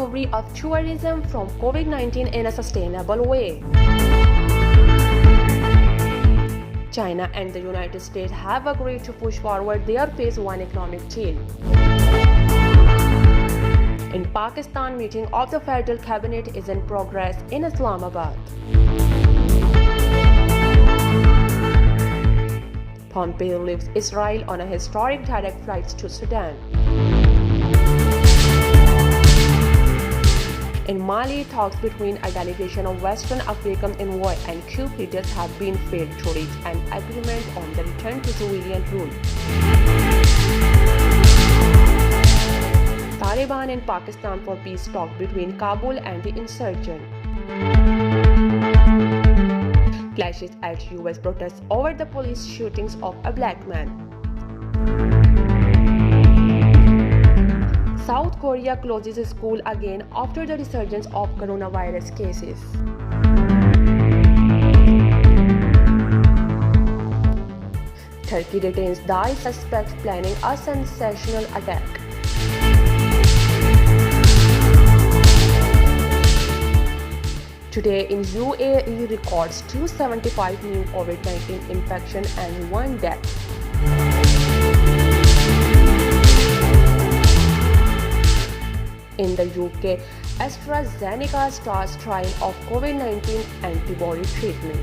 recovery of tourism from COVID-19 in a sustainable way. China and the United States have agreed to push forward their Phase 1 economic deal. In Pakistan, meeting of the federal cabinet is in progress in Islamabad. Pompeo leaves Israel on a historic direct flight to Sudan. In Mali, talks between a delegation of Western African envoy and coup leaders have been failed to reach an agreement on the return to civilian rule. Taliban in Pakistan for peace talk between Kabul and the insurgents. Clashes at US protests over the police shootings of a black man. South Korea closes school again after the resurgence of coronavirus cases. Turkey detains Daesh suspects planning a sensational attack. Today in UAE records 275 new COVID-19 infection and 1 death. In the UK, AstraZeneca starts trial of COVID-19 antibody treatment.